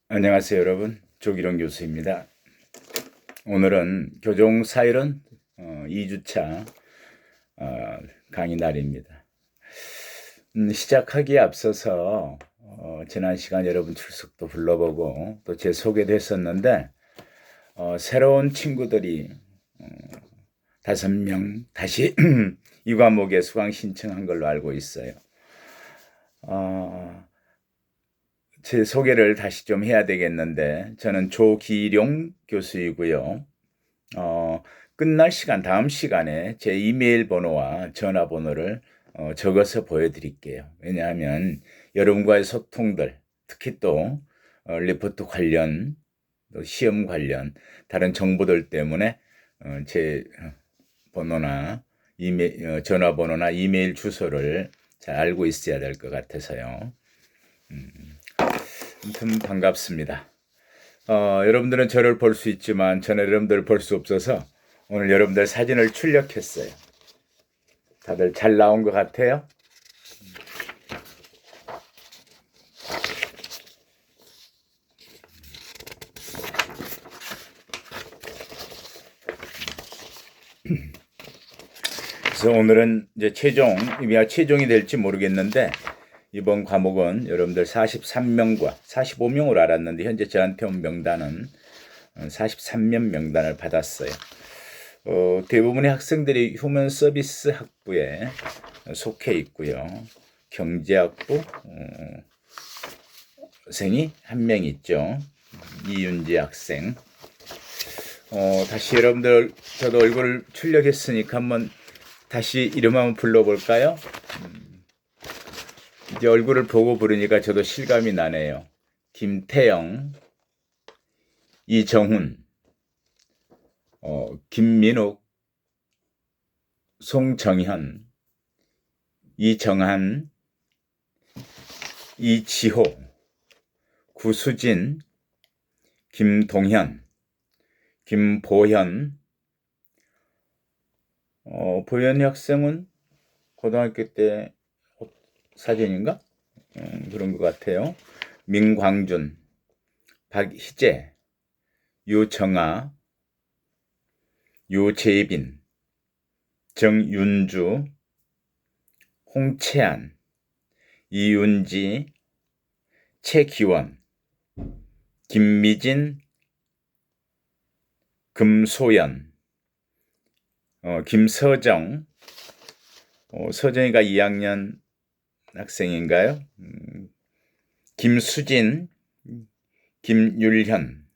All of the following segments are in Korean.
안녕하세요, 여러분. 조기룡 교수입니다. 오늘은 교종사이론 2주차 강의 날입니다. 시작하기에 앞서서 지난 시간 여러분 출석도 불러보고 또 제 소개도 했었는데 새로운 친구들이 5명 다시 이 과목에 수강 신청한 걸로 알고 있어요. 제 소개를 다시 좀 해야 되겠는데, 저는 조기룡 교수이고요. 끝날 시간, 다음 시간에 제 이메일 번호와 전화번호를 적어서 보여드릴게요. 왜냐하면 여러분과의 소통들, 특히 또 리포트 관련, 또 시험 관련 다른 정보들 때문에 제 번호나 전화번호나 이메일 주소를 잘 알고 있어야 될 것 같아서요. 아무튼 반갑습니다. 여러분들은 저를 볼 수 있지만 저는 여러분들을 볼 수 없어서 오늘 여러분들 사진을 출력했어요. 다들 잘 나온 것 같아요? 그래서 오늘은 이제 최종이 될지 모르겠는데, 이번 과목은 여러분들 43명과 45명으로 알았는데 현재 저한테 온 명단은 43명 명단을 받았어요. 대부분의 학생들이 휴먼 서비스 학부에 속해 있고요. 경제학부 생이 한 명 있죠. 이윤지 학생. 다시 여러분들, 저도 얼굴을 출력했으니까 한번 다시 이름 한번 불러볼까요? 이제 얼굴을 보고 부르니까 저도 실감이 나네요. 김태영, 이정훈, 김민욱, 송정현, 이정한, 이지호, 구수진, 김동현, 김보현. 보현 학생은 고등학교 때 사진인가? 그런 것 같아요. 민광준, 박희재, 유정아, 유재빈, 정윤주, 홍채안, 이윤지, 최기원, 김미진, 금소연, 김서정, 서정이가 2학년 학생인가요? 김수진, 김율현,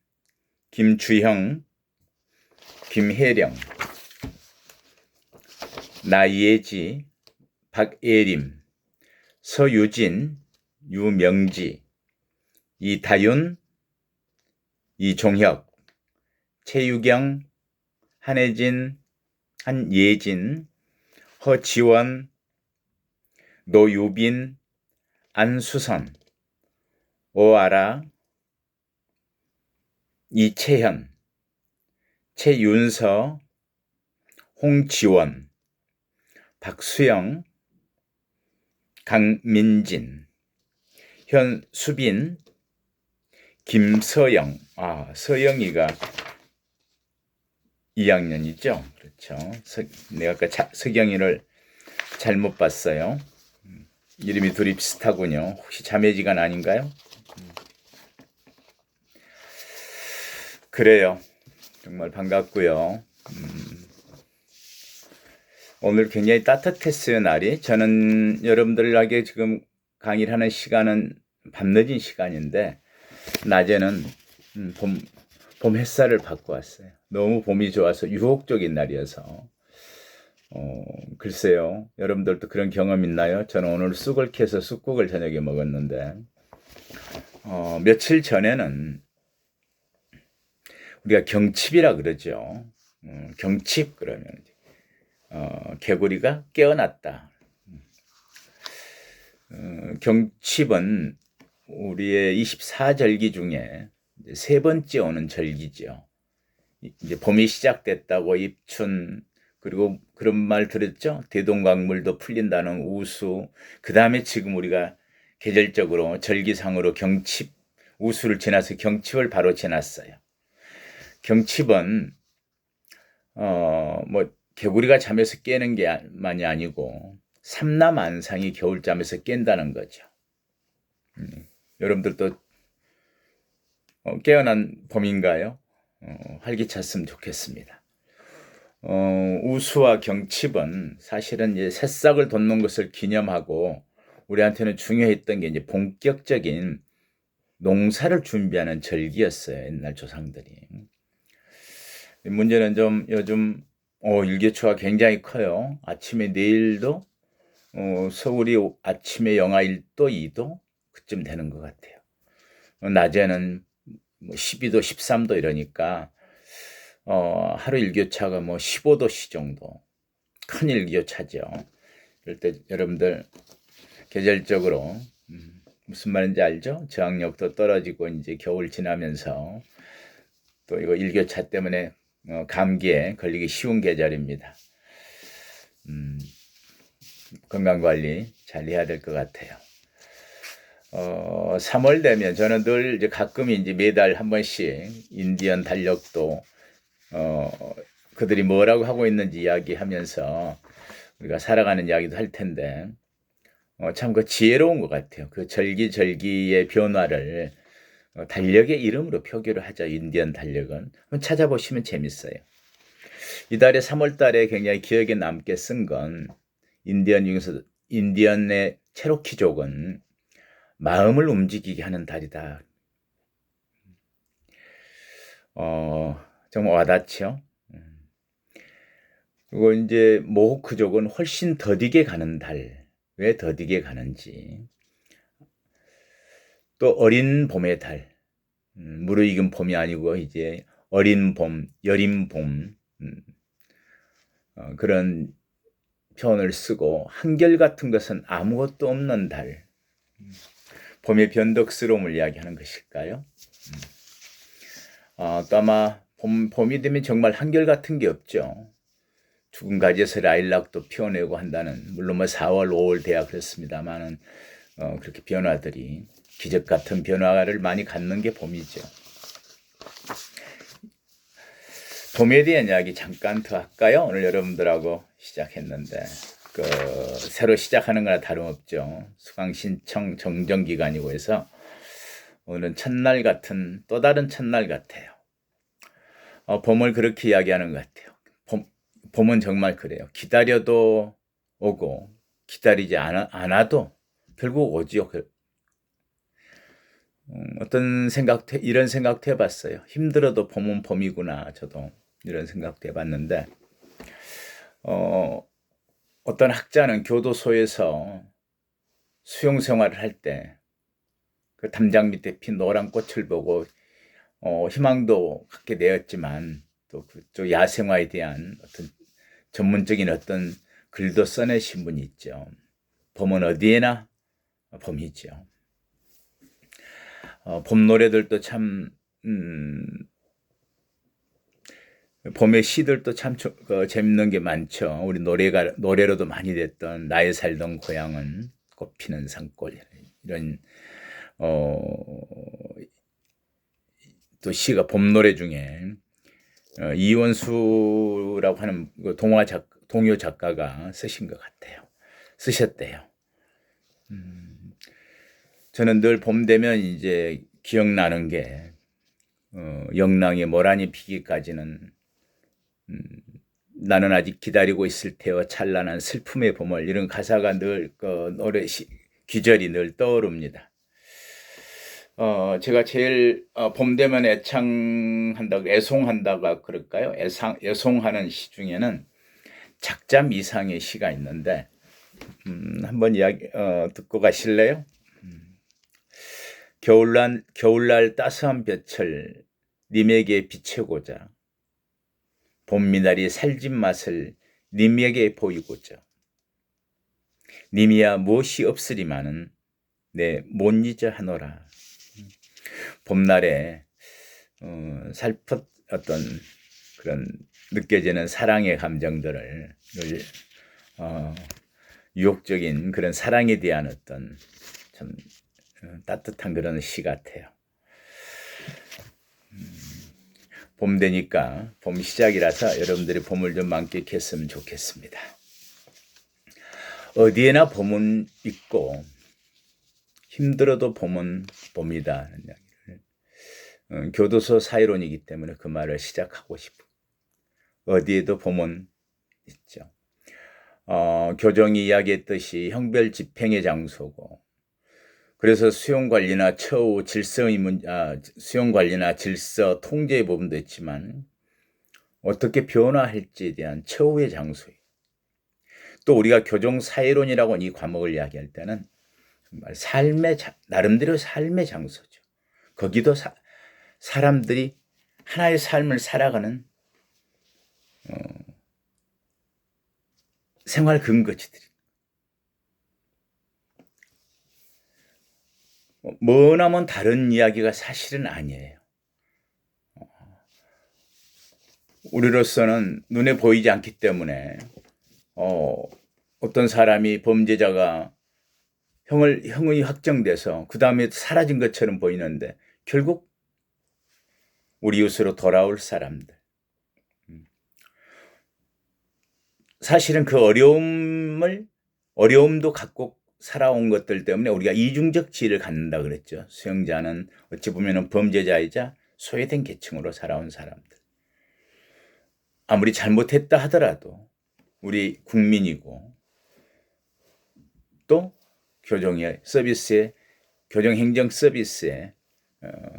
김주형, 김혜령, 나예지, 박예림, 서유진, 유명지, 이다윤, 이종혁, 최유경, 한혜진, 한예진, 허지원, 노유빈, 안수선, 오아라, 이채현, 최윤서, 홍지원, 박수영, 강민진, 현수빈, 김서영. 서영이가 2학년이죠. 그렇죠. 내가 아까 서경이를 잘못 봤어요. 이름이 둘이 비슷하군요. 혹시 자매지간 아닌가요? 그래요. 정말 반갑고요. 오늘 굉장히 따뜻했어요, 날이. 저는 여러분들에게 지금 강의를 하는 시간은 밤늦은 시간인데, 낮에는 봄 햇살을 받고 왔어요. 너무 봄이 좋아서 유혹적인 날이어서. 글쎄요. 여러분들도 그런 경험 있나요? 저는 오늘 쑥을 캐서 쑥국을 저녁에 먹었는데, 며칠 전에는 우리가 경칩이라 그러죠. 경칩 그러면 개구리가 깨어났다. 경칩은 우리의 24절기 중에 세 번째 오는 절기죠. 이제 봄이 시작됐다고 입춘, 그리고 그런 말 들었죠? 대동강물도 풀린다는 우수. 그 다음에 지금 우리가 계절적으로 절기상으로 경칩, 우수를 지나서 경칩을 바로 지났어요. 경칩은 뭐 개구리가 잠에서 깨는 게 만이 아니고 삼라만상이 겨울잠에서 깬다는 거죠. 여러분들도 깨어난 봄인가요? 활기찼으면 좋겠습니다. 우수와 경칩은 사실은 이제 새싹을 돋는 것을 기념하고 우리한테는 중요했던 게 이제 본격적인 농사를 준비하는 절기였어요. 옛날 조상들이. 문제는 좀 요즘 일교차가 굉장히 커요. 아침에 내일도 서울이 아침에 영하 1도, 2도 그쯤 되는 것 같아요. 낮에는 뭐 12도, 13도 이러니까 하루 일교차가 뭐 15도씨 정도. 큰 일교차죠. 그럴 때 여러분들 계절적으로 무슨 말인지 알죠? 저항력도 떨어지고 이제 겨울 지나면서 또 이거 일교차 때문에 감기에 걸리기 쉬운 계절입니다. 건강관리 잘 해야 될 것 같아요. 3월 되면 저는 늘 이제 가끔 이제 매달 한 번씩 인디언 달력도 그들이 뭐라고 하고 있는지 이야기하면서 우리가 살아가는 이야기도 할 텐데 참 그 지혜로운 것 같아요. 그 절기절기의 변화를 달력의 이름으로 표기를 하죠. 인디언 달력은. 한번 찾아보시면 재밌어요. 이달에 3월 달에 굉장히 기억에 남게 쓴 건 인디언 중에서 인디언의 체로키족은 마음을 움직이게 하는 달이다. 정말 와닿죠. 그리고 이제 모호크족은 훨씬 더디게 가는 달. 왜 더디게 가는지. 또 어린 봄의 달. 무르익은 봄이 아니고 이제 어린 봄, 여린 봄. 그런 표현을 쓰고 한결같은 것은 아무것도 없는 달. 봄의 변덕스러움을 이야기하는 것일까요? 또 아마 봄이 되면 정말 한결같은 게 없죠. 죽은 가지에서 라일락도 피어내고 한다는, 물론 뭐 4월, 5월 돼야 그렇습니다만은 그렇게 변화들이 기적 같은 변화를 많이 갖는 게 봄이죠. 봄에 대한 이야기 잠깐 더 할까요? 오늘 여러분들하고 시작했는데 새로 시작하는 거나 다름없죠. 수강신청 정정기간이고 해서 오늘은 첫날 같은 또 다른 첫날 같아요. 봄을 그렇게 이야기하는 것 같아요. 봄은 정말 그래요. 기다려도 오고 기다리지 않아도 결국 오지요. 이런 생각도 해봤어요. 힘들어도 봄은 봄이구나. 저도 이런 생각도 해봤는데 어떤 학자는 교도소에서 수용 생활을 할 때 그 담장 밑에 핀 노란 꽃을 보고 희망도 갖게 되었지만 또 그쪽 야생화에 대한 어떤 전문적인 어떤 글도 써내신 분이 있죠. 봄은 어디에나 봄이죠. 봄 노래들도 참 봄의 시들도 참 재밌는 게 많죠. 우리 노래로도 많이 됐던 나의 살던 고향은 꽃피는 산골 이런 또 시가 봄 노래 중에 이원수라고 하는 동요 작가가 쓰신 것 같아요. 쓰셨대요. 저는 늘 봄 되면 이제 기억나는 게 영랑이 모란이 피기까지는 나는 아직 기다리고 있을 테여 찬란한 슬픔의 봄을, 이런 가사가 늘 노래 귀절이 늘 떠오릅니다. 제가 제일 봄 되면 애송한다고 그럴까요? 애송하는 시 중에는 작자미상의 시가 있는데 한번 이야기 듣고 가실래요? 겨울날 따스한 볕을 님에게 비추고자, 봄미나리 살진 맛을 님에게 보이고자, 님이야 무엇이 없으리마는 내 못 잊어 하노라. 봄날에 살풋 어떤 그런 느껴지는 사랑의 감정들을 유혹적인 그런 사랑에 대한 어떤 참 따뜻한 그런 시 같아요. 봄 되니까 봄 시작이라서 여러분들이 봄을 좀 만끽했으면 좋겠습니다. 어디에나 봄은 있고 힘들어도 봄은 봄이다 하는 이야기를 교도소 사이론이기 때문에 그 말을 시작하고 싶고 어디에도 봄은 있죠. 교정이 이야기했듯이 형별 집행의 장소고 그래서 수용 관리나 처우 수용 관리나 질서 통제의 부분도 있지만 어떻게 변화할지에 대한 처우의 장소예요. 또 우리가 교정 사회론이라고 이 과목을 이야기할 때는 정말 나름대로 삶의 장소죠. 거기도 사람들이 하나의 삶을 살아가는 생활 근거지들. 머나먼 다른 이야기가 사실은 아니에요. 우리로서는 눈에 보이지 않기 때문에 어떤 사람이 범죄자가 형이 확정돼서 그 다음에 사라진 것처럼 보이는데 결국 우리 이웃으로 돌아올 사람들. 사실은 그 어려움도 갖고 살아온 것들 때문에 우리가 이중적 지위를 갖는다 그랬죠. 수용자는 어찌 보면 범죄자이자 소외된 계층으로 살아온 사람들. 아무리 잘못했다 하더라도 우리 국민이고 또 교정행정 서비스의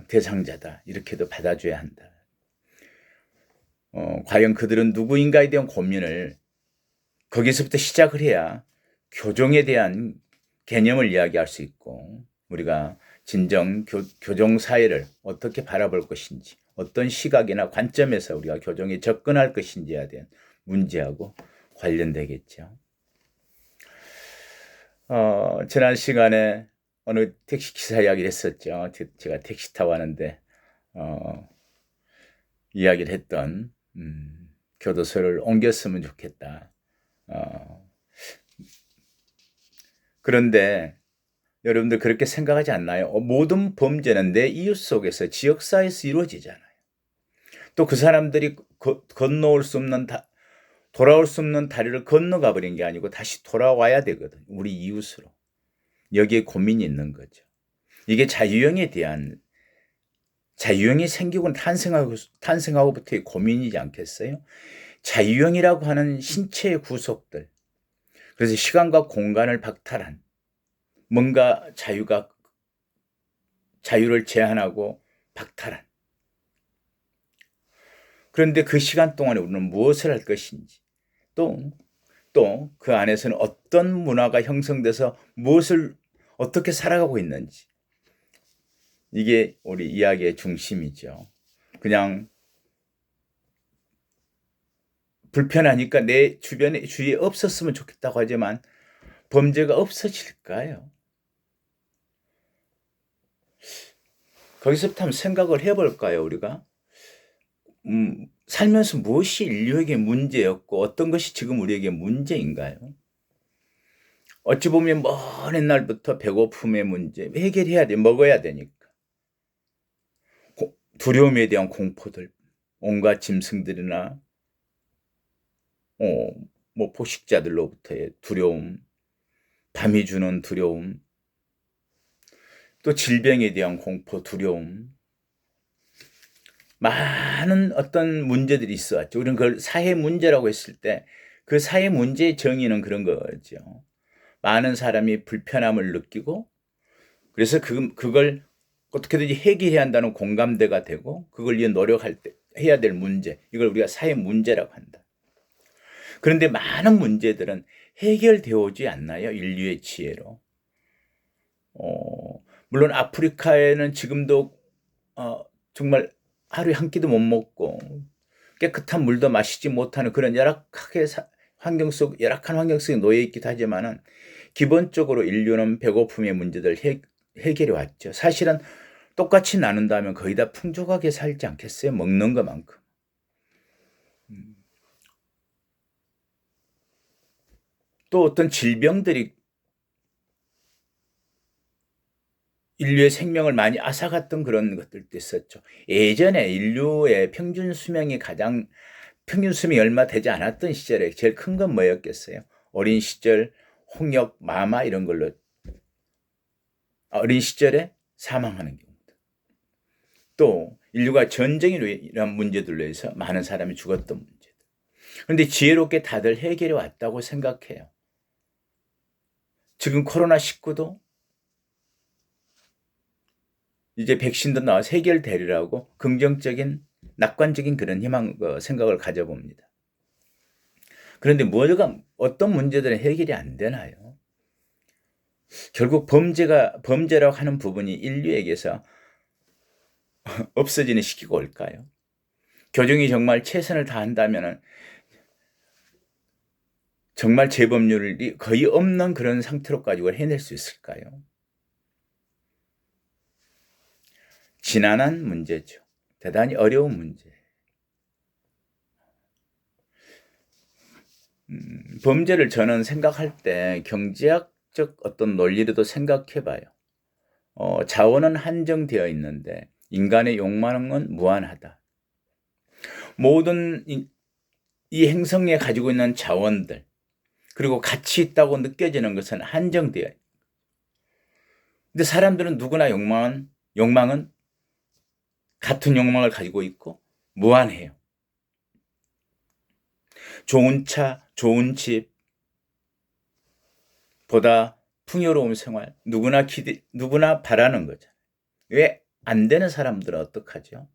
대상자다. 이렇게도 받아줘야 한다. 과연 그들은 누구인가에 대한 고민을 거기서부터 시작을 해야 교정에 대한 개념을 이야기할 수 있고 우리가 진정 교정 사회를 어떻게 바라볼 것인지 어떤 시각이나 관점에서 우리가 교정에 접근할 것인지에 대한 문제하고 관련되겠죠. 지난 시간에 어느 택시기사 이야기를 했었죠. 제가 택시 타고 왔는데 이야기를 했던 교도소를 옮겼으면 좋겠다. 그런데 여러분들 그렇게 생각하지 않나요? 모든 범죄는 내 이웃 속에서 지역사회에서 이루어지잖아요. 또 그 사람들이 돌아올 수 없는 다리를 건너가 버린 게 아니고 다시 돌아와야 되거든. 우리 이웃으로. 여기에 고민이 있는 거죠. 이게 자유형이 생기고 탄생하고부터의 고민이지 않겠어요? 자유형이라고 하는 신체의 구속들. 그래서 시간과 공간을 박탈한 뭔가 자유를 제한하고 박탈한. 그런데 그 시간 동안에 우리는 무엇을 할 것인지 또 그 안에서는 어떤 문화가 형성돼서 어떻게 살아가고 있는지 이게 우리 이야기의 중심이죠. 그냥 불편하니까 내 주위에 없었으면 좋겠다고 하지만 범죄가 없어질까요? 거기서부터 한번 생각을 해볼까요, 우리가? 살면서 무엇이 인류에게 문제였고 어떤 것이 지금 우리에게 문제인가요? 어찌 보면 먼 옛날부터 배고픔의 문제 해결해야 돼. 먹어야 되니까. 두려움에 대한 공포들, 온갖 짐승들이나 포식자들로부터의 두려움, 밤이 주는 두려움, 또 질병에 대한 공포, 두려움, 많은 어떤 문제들이 있어왔죠. 우리는 그걸 사회 문제라고 했을 때 그 사회 문제의 정의는 그런 거죠. 많은 사람이 불편함을 느끼고 그래서 그걸 어떻게든지 해결해야 한다는 공감대가 되고 그걸 위해 해야 될 문제, 이걸 우리가 사회 문제라고 한다. 그런데 많은 문제들은 해결되어 오지 않나요? 인류의 지혜로. 물론 아프리카에는 지금도 정말 하루에 한 끼도 못 먹고 깨끗한 물도 마시지 못하는 그런 열악한 환경 속에 놓여 있기도 하지만은 기본적으로 인류는 배고픔의 문제들 해결해 왔죠. 사실은 똑같이 나눈다면 거의 다 풍족하게 살지 않겠어요? 먹는 것만큼. 또 어떤 질병들이 인류의 생명을 많이 앗아갔던 그런 것들도 있었죠. 예전에 인류의 평균 수명이 얼마 되지 않았던 시절에 제일 큰 건 뭐였겠어요? 어린 시절, 홍역, 마마 이런 걸로 어린 시절에 사망하는 경우도. 또 인류가 전쟁이로 이런 문제들로 해서 많은 사람이 죽었던 문제들. 그런데 지혜롭게 다들 해결해 왔다고 생각해요. 지금 코로나19도 이제 백신도 나와서 해결되리라고 긍정적인 낙관적인 그런 생각을 가져봅니다. 그런데 어떤 문제들은 해결이 안 되나요? 결국 범죄라고 하는 부분이 인류에게서 없어지는 시기가 올까요? 교정이 정말 최선을 다한다면 정말 재범률이 거의 없는 그런 상태로까지 해낼 수 있을까요? 지난한 문제죠. 대단히 어려운 문제. 범죄를 저는 생각할 때 경제학적 어떤 논리로도 생각해 봐요. 자원은 한정되어 있는데 인간의 욕망은 무한하다. 모든 이 행성에 가지고 있는 자원들 그리고 가치 있다고 느껴지는 것은 한정되어 있어요. 근데 사람들은 누구나 욕망은 같은 욕망을 가지고 있고 무한해요. 좋은 차, 좋은 집, 보다 풍요로운 생활, 누구나 바라는 거죠. 왜 안 되는 사람들은 어떡하죠?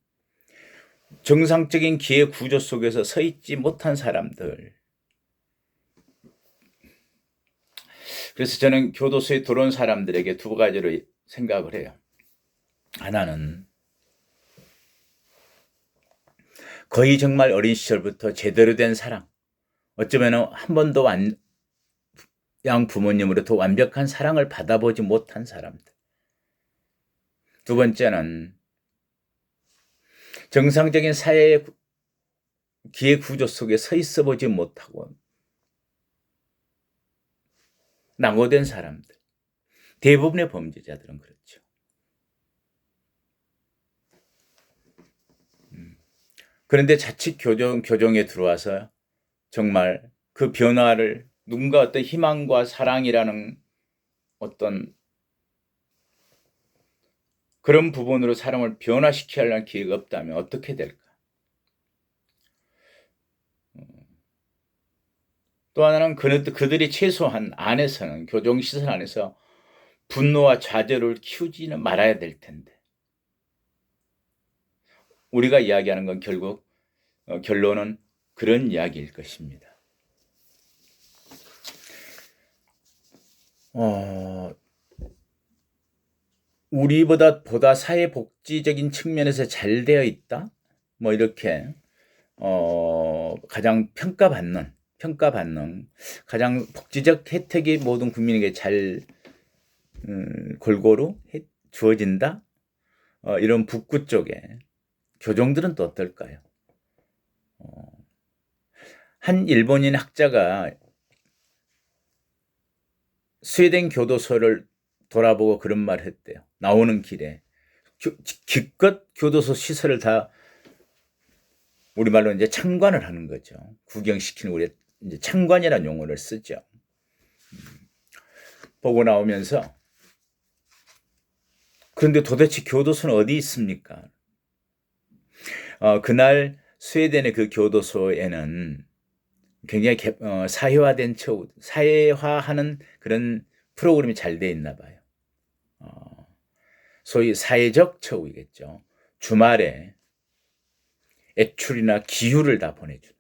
정상적인 기회 구조 속에서 서 있지 못한 사람들. 그래서 저는 교도소에 들어온 사람들에게 두 가지로 생각을 해요. 하나는 거의 정말 어린 시절부터 제대로 된 사랑, 어쩌면 한 번도 양 부모님으로부터 완벽한 사랑을 받아보지 못한 사람들. 두 번째는 정상적인 사회의 기회 구조 속에 서 있어 보지 못하고 낙오된 사람들. 대부분의 범죄자들은 그렇죠. 그런데 자칫 교정에 들어와서 정말 그 변화를 누군가 어떤 희망과 사랑이라는 어떤 그런 부분으로 사람을 변화시켜야 하는 기회가 없다면 어떻게 될까? 또 하나는 그들이 최소한 안에서는 교정시설 안에서 분노와 좌절을 키우지는 말아야 될 텐데 우리가 이야기하는 건 결국 결론은 그런 이야기일 것입니다. 우리보다 사회복지적인 측면에서 잘 되어 있다? 뭐 이렇게 가장 평가받는 가장 복지적 혜택이 모든 국민에게 잘 골고루 주어진다? 이런 북구 쪽에 교정들은 또 어떨까요? 한 일본인 학자가 스웨덴 교도소를 돌아보고 그런 말을 했대요. 나오는 길에 기껏 교도소 시설을 다 우리말로 이제 참관을 하는 거죠. 구경시키는 우리 이제 참관이라는 용어를 쓰죠. 보고 나오면서 그런데 도대체 교도소는 어디 있습니까? 그날 스웨덴의 그 교도소에는 굉장히 사회화하는 그런 프로그램이 잘 돼 있나 봐요. 소위 사회적 처우이겠죠. 주말에 애출이나 기후를 다 보내주는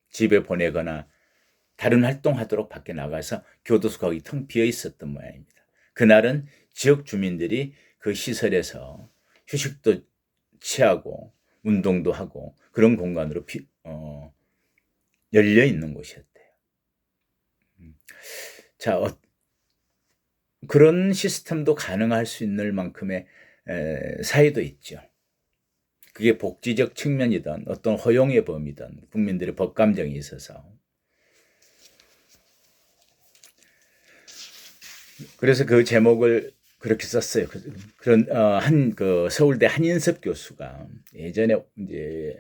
집에 보내거나 다른 활동하도록 밖에 나가서 교도소 거기 텅 비어 있었던 모양입니다. 그날은 지역 주민들이 그 시설에서 휴식도 취하고 운동도 하고 그런 공간으로 열려 있는 곳이었대요. 자, 그런 시스템도 가능할 수 있는 만큼의 사회도 있죠. 그게 복지적 측면이든 어떤 허용의 범위든 국민들의 법감정이 있어서. 그래서 그 그렇게 썼어요. 그런 한 그 서울대 한인섭 교수가 예전에 이제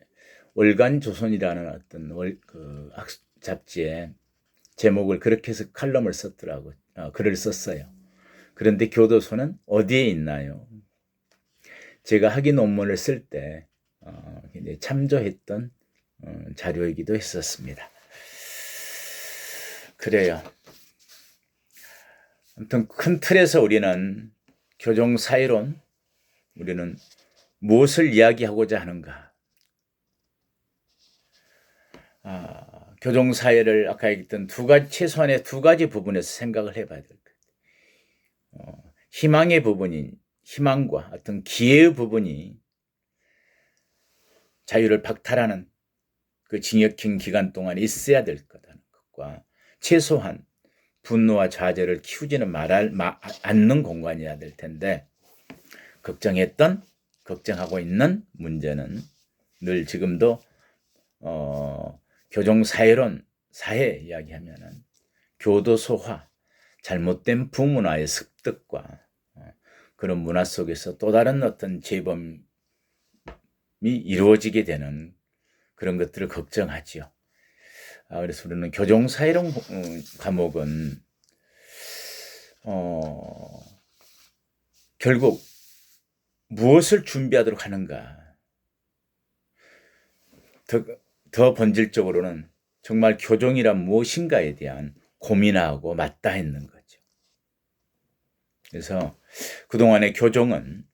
월간 조선이라는 어떤 그 잡지에 제목을 그렇게 해서 칼럼을 썼더라고. 글을 썼어요. 그런데 교도소는 어디에 있나요? 제가 학위 논문을 쓸 때 참조했던 자료이기도 했었습니다. 그래요. 아무튼 큰 틀에서 우리는 교종사회론, 우리는 무엇을 이야기하고자 하는가? 교종사회를 아까 얘기했던 최소한의 두 가지 부분에서 생각을 해봐야 될 거예요. 희망의 부분인 희망과 어떤 기회의 부분이 자유를 박탈하는 그 징역형 기간 동안 있어야 될 거다는 것과 최소한 분노와 좌절을 키우지는 않는 공간이어야 될 텐데 걱정하고 있는 문제는 늘 지금도 교종사회론 사회 이야기하면은 교도소화, 잘못된 부문화의 습득과 그런 문화 속에서 또 다른 어떤 재범이 이루어지게 되는 그런 것들을 걱정하지요. 그래서 우리는 교종사회론 과목은 결국 무엇을 준비하도록 하는가? 더 본질적으로는 정말 교종이란 무엇인가에 대한 고민하고 맞닿는 거죠. 그래서 그동안의 교종은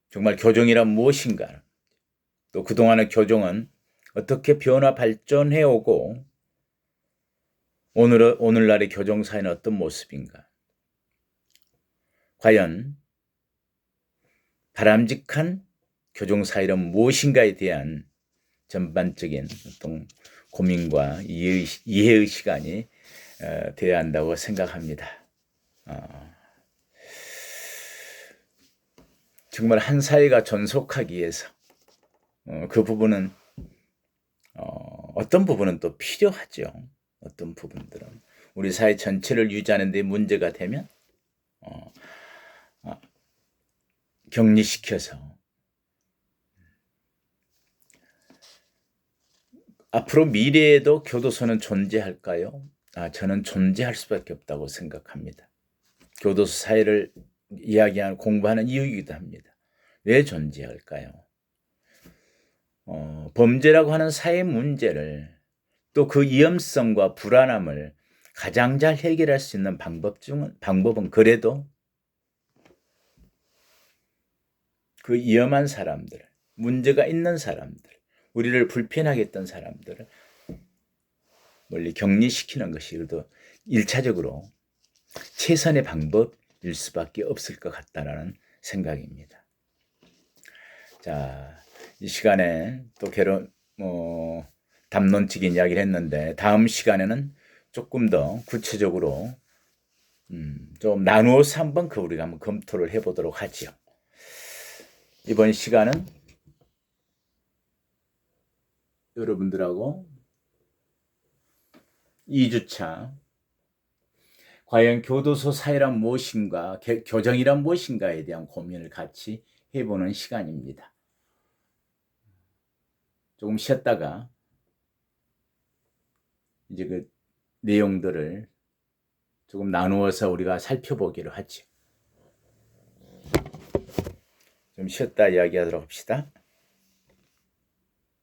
정말 교종이란 무엇인가? 또 그동안의 교종은 어떻게 변화 발전해 오고 오늘날의 교종사회는 어떤 모습인가? 과연 바람직한 교종사회는 무엇인가에 대한 전반적인 어떤 고민과 이해의 시간이 되어야 한다고 생각합니다. 정말 한 사회가 존속하기 위해서 그 부분은 어떤 부분은 또 필요하죠. 어떤 부분들은 우리 사회 전체를 유지하는 데 문제가 되면 격리시켜서 앞으로 미래에도 교도소는 존재할까요? 저는 존재할 수밖에 없다고 생각합니다. 교도소 사회를 이야기하는 공부하는 이유이기도 합니다. 왜 존재할까요? 범죄라고 하는 사회 문제를 또 그 위험성과 불안함을 가장 잘 해결할 수 있는 방법은 그래도 그 위험한 사람들, 문제가 있는 사람들, 우리를 불편하게 했던 사람들을 멀리 격리시키는 것이 그래도 1차적으로 최선의 방법일 수밖에 없을 것 같다는 생각입니다. 자, 이 시간에 또 담론적인 이야기를 했는데 다음 시간에는 조금 더 구체적으로 좀 나누어서 한번 우리가 한번 검토를 해보도록 하죠. 이번 시간은 여러분들하고 2주차 과연 교도소 사회란 무엇인가, 교정이란 무엇인가에 대한 고민을 같이 해보는 시간입니다. 조금 쉬었다가 이제 그 내용들을 조금 나누어서 우리가 살펴보기로 하죠. 좀 쉬었다 이야기하도록 합시다.